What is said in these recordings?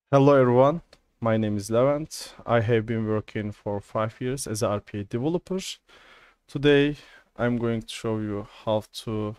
Hello everyone, my name is Levent. I have been working for 5 years as a RPA developer. Today I'm going to show you how to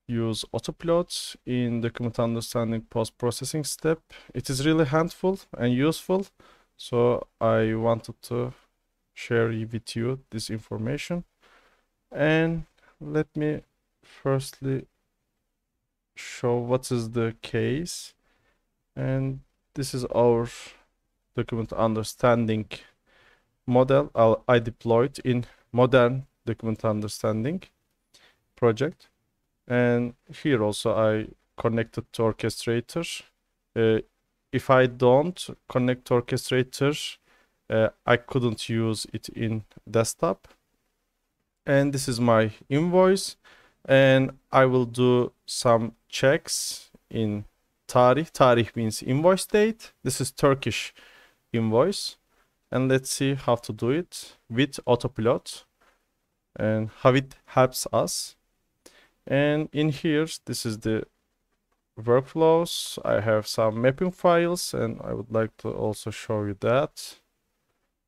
use AutoPilot in document understanding post-processing step. It is really handful and useful, so I wanted to share with you this information. And let me firstly show what is the case. And this is our document understanding model I deployed in modern document understanding project. And here also I connected to orchestrator. If I don't connect to orchestrator, I couldn't use it in desktop. And this is my invoice, and I will do some checks in tarih. Tarih means invoice date. This is Turkish invoice. And let's see how to do it with AutoPilot and how it helps us. And in here, this is the workflows. I have some mapping files, and I would like to also show you that.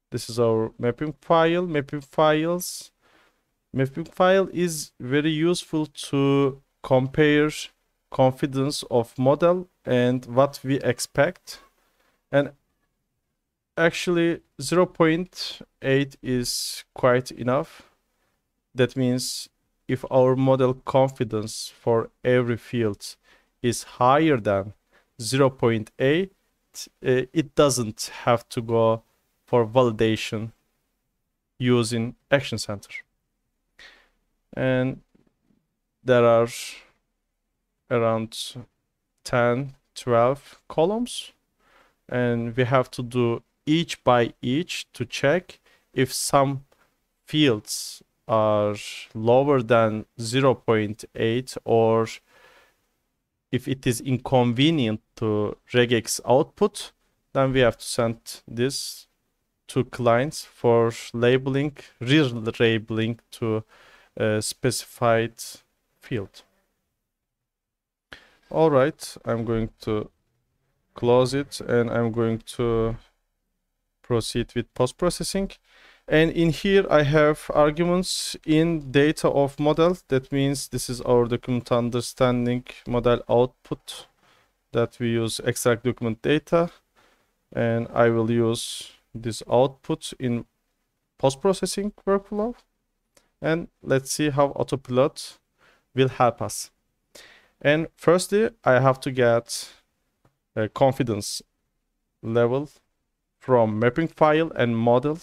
This is our mapping file. Mapping file is very useful to compare confidence of model and what we expect. And actually 0.8 is quite enough. That means if our model confidence for every field is higher than 0.8, it doesn't have to go for validation using Action Center. And there are around 10, 12 columns, and we have to do each by each to check if some fields are lower than 0.8 or if it is inconvenient to regex output, then we have to send this to clients for labeling, relabeling to a specified field. All right, I'm going to close it and I'm going to proceed with post-processing. And in here I have arguments in data of model. That means this is our document understanding model output that we use extract document data, and I will use this output in post-processing workflow. And let's see how AutoPilot will help us. And firstly, I have to get a confidence level from mapping file and model.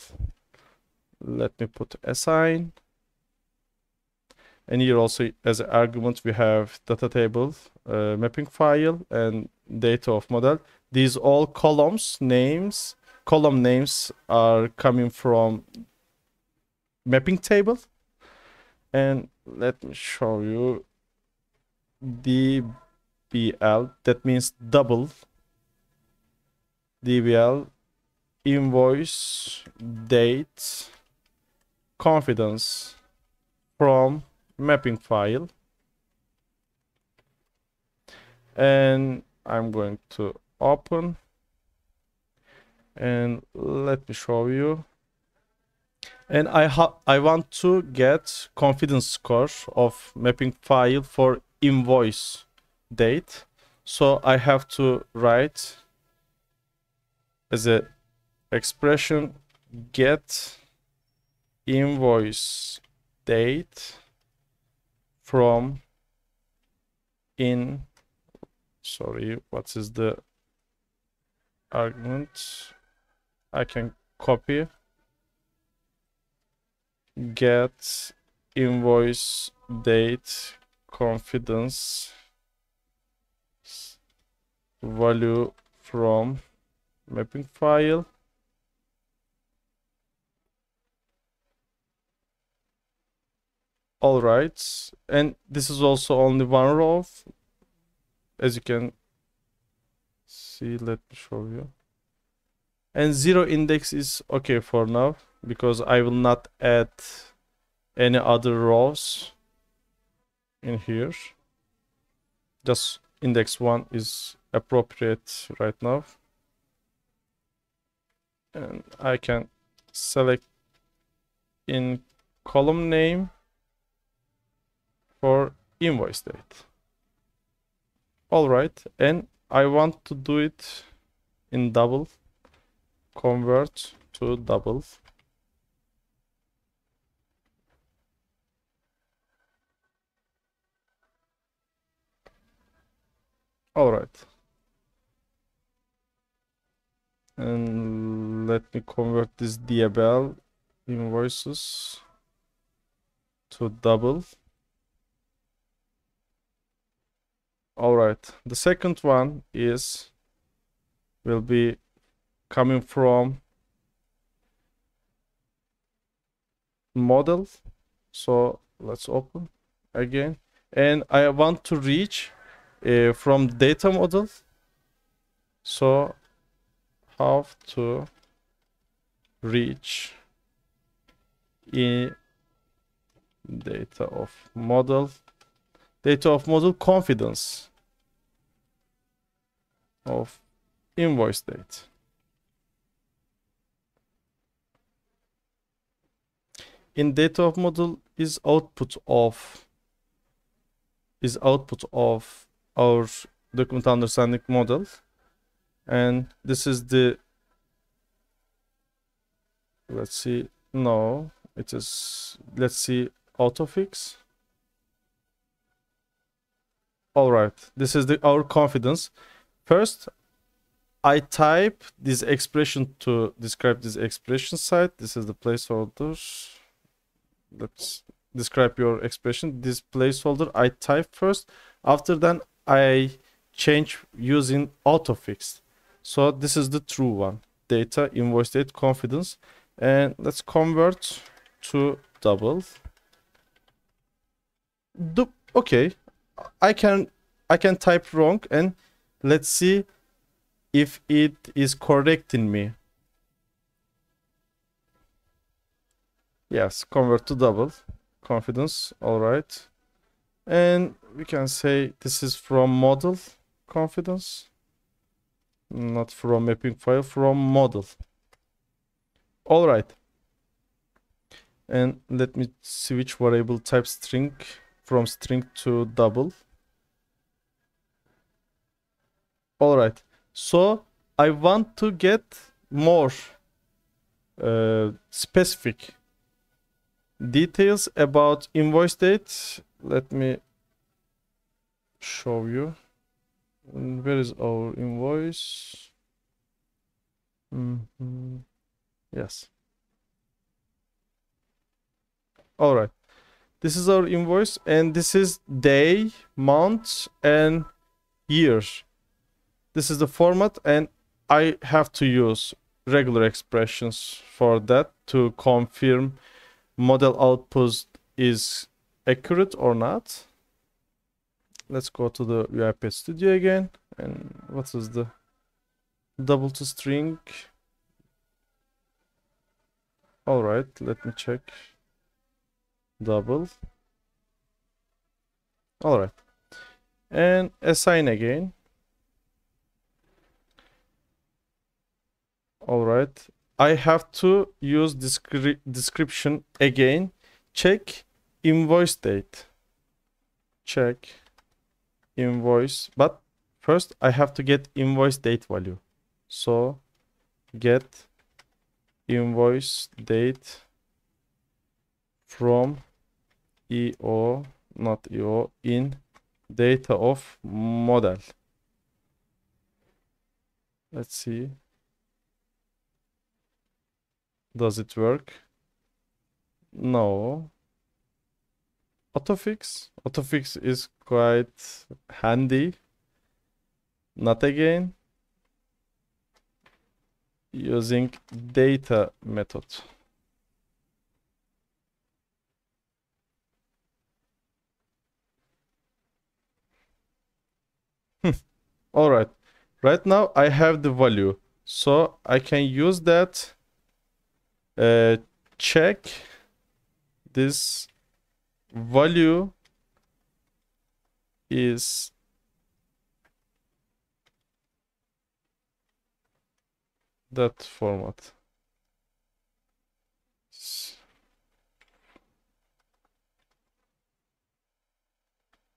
Let me put assign. And here also as an argument we have data table, mapping file, and data of model. These all column names are coming from mapping table. And let me show you DBL, that means double DBL invoice date confidence from mapping file. And I'm going to open, and let me show you. And I want to get confidence score of mapping file for invoice date. So I have to write as a expression get invoice date from what is the argument? I can copy get invoice date confidence value from mapping file. All right, and this is also only one row, as you can see. Let me show you. And zero index is okay for now because I will not add any other rows in here. Just index 1 is appropriate right now. And I can select in column name for invoice date. All right, and I want to do it in double, convert to double. All right. And let me convert this DBL invoices to double. All right. The second one will be coming from model. So let's open again. And I want to reach from data model. So how to reach in data of model confidence of invoice date. In data of model is output of our document understanding model, and this is the, let's see, no, it is, let's see, autofix. All right, this is our confidence. First, I type this expression to describe this expression site. This is the placeholder. Let's describe your expression. This placeholder I type first. After that, I change using autofix. So this is the true one. Data, invoice date, confidence. And let's convert to double. Okay, I can type wrong, and let's see if it is correcting me. Yes, convert to double confidence. All right, and we can say this is from model confidence, not from mapping file, from model. All right, and let me switch variable type string from string to double. All right, so I want to get more specific details about invoice date. Let me show you. Where is our invoice? Yes. All right, this is our invoice, and this is day, month, and year. This is the format, and I have to use regular expressions for that to confirm model output is accurate or not. Let's go to the UiPath Studio again. And what is the double to string? All right, let me check. Double. All right, and assign again. All right, I have to use description again. Check invoice date. Check invoice, but first I have to get invoice date value. So get invoice date from EO, not EO, in data of model. Let's see. Does it work? No. Autofix is quite handy. Not again. Using data method. All right. Right now I have the value, so I can use that. Check this value is that format.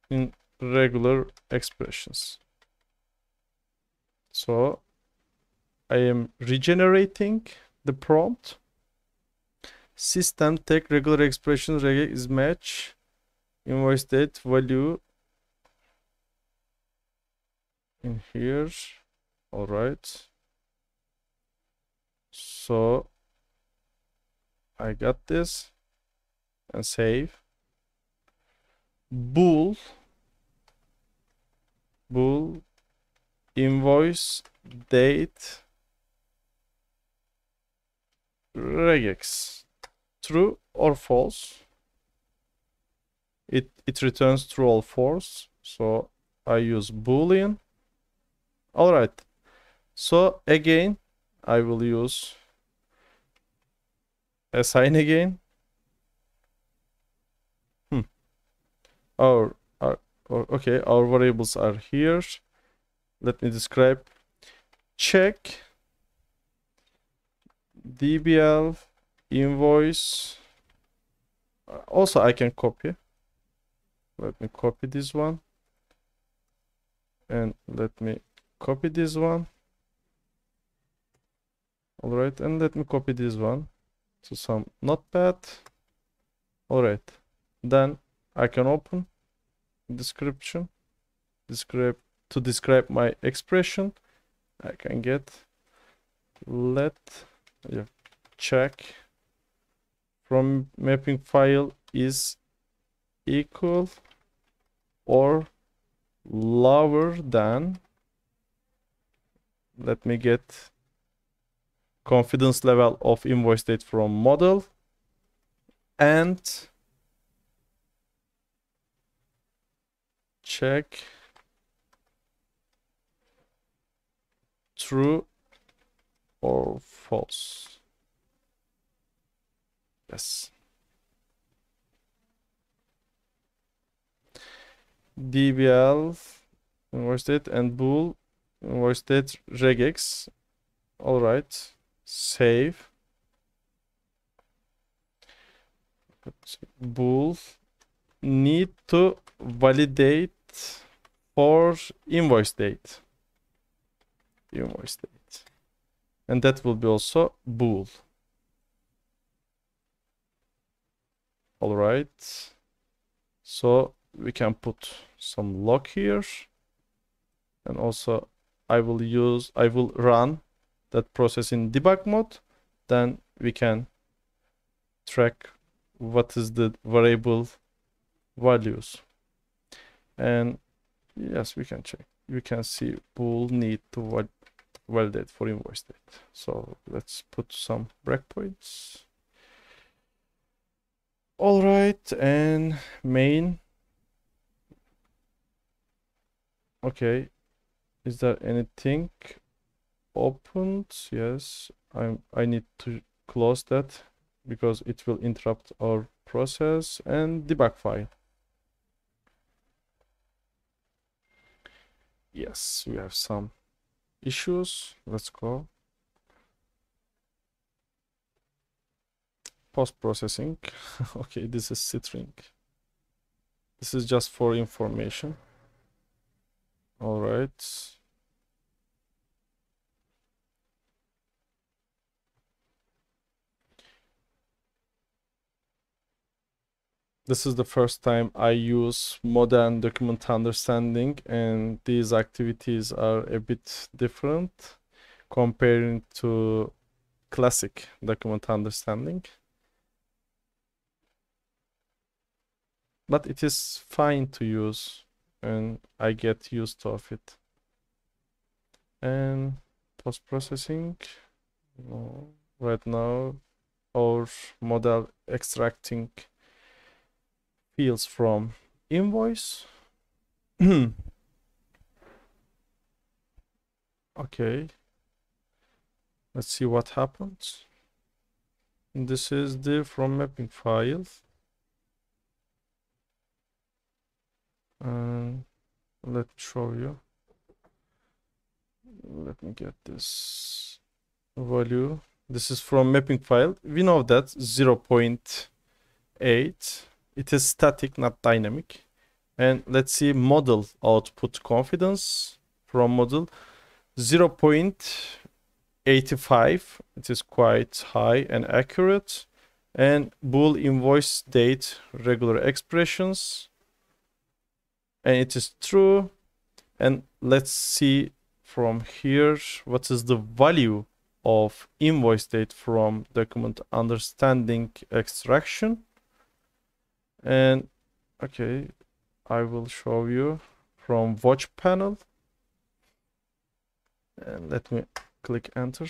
In regular expressions. So I am regenerating the prompt. System take regular expressions regex is match invoice date value in here. All right. So I got this and save. Bool invoice date regex true or false. It returns true or false. So I use boolean. All right. So again, I will use assign again. Our okay, our variables are here. Let me describe. Check dbl invoice. Also, I can copy. Let me copy this one. And let me copy this one. All right, and let me copy this one to some notepad. All right, then I can open description, to describe my expression. I can get check from mapping file is equal or lower than, let me get confidence level of invoice date from model, and check true or false. Yes. dbl invoice date and bool invoice date regex. All right, save. Bool need to validate for invoice date, and that will be also bool. All right, so we can put some log here, and also I will run that process in debug mode. Then we can track what is the variable values, and yes, we can check. You can see bool need to validate for invoice date. So let's put some breakpoints. All right, and main. Okay, is there anything opened? Yes, I need to close that because it will interrupt our process, and debug file. Yes, we have some issues. Let's go. Post-processing. Okay, this is string. This is just for information. All right. This is the first time I use modern document understanding, and these activities are a bit different comparing to classic document understanding. But it is fine to use, and I get used to it. And post-processing, right now, our model extracting fields from invoice. Okay, let's see what happens. This is the from mapping file. And let me show you. Let me get this. value. This is from mapping file. We know that 0.8. It is static, not dynamic. And let's see model output confidence from model 0.85. It is quite high and accurate. And bool invoice date regular expressions, and it is true. And let's see from here what is the value of invoice date from document understanding extraction. And okay, I will show you from watch panel, and let me click enter.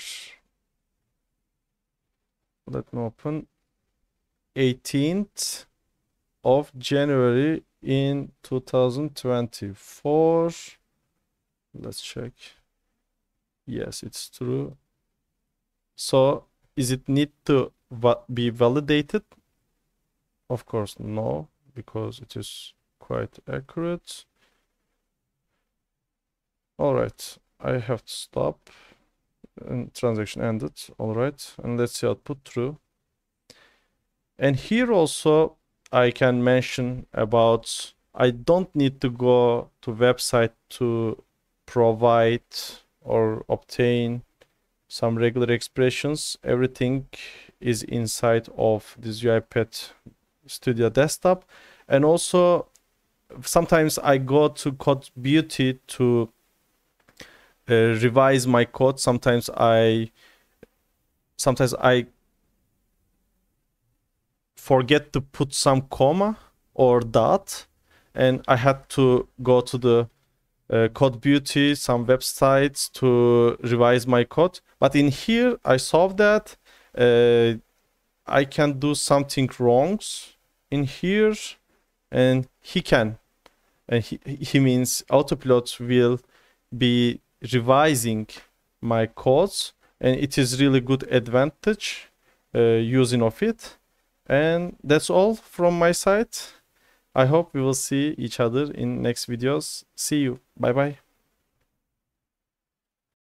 Let me open 18th of January in 2024. Let's check. Yes, it's true. So is it need to be validated? Of course no, because it is quite accurate. All right, I have to stop, and transaction ended. All right, and let's see output true. And here also I can mention about I don't need to go to website to provide or obtain some regular expressions. Everything is inside of this UiPath Studio desktop. And also sometimes I go to Code Beauty to revise my code. Sometimes I forget to put some comma or dot, and I had to go to the Code Beauty, some websites to revise my code. But in here I solved that. I can do something wrongs in here, and he can, and he means AutoPilot will be revising my codes, and it is really good advantage using of it. And that's all from my side. I hope we will see each other in next videos. See you. Bye bye.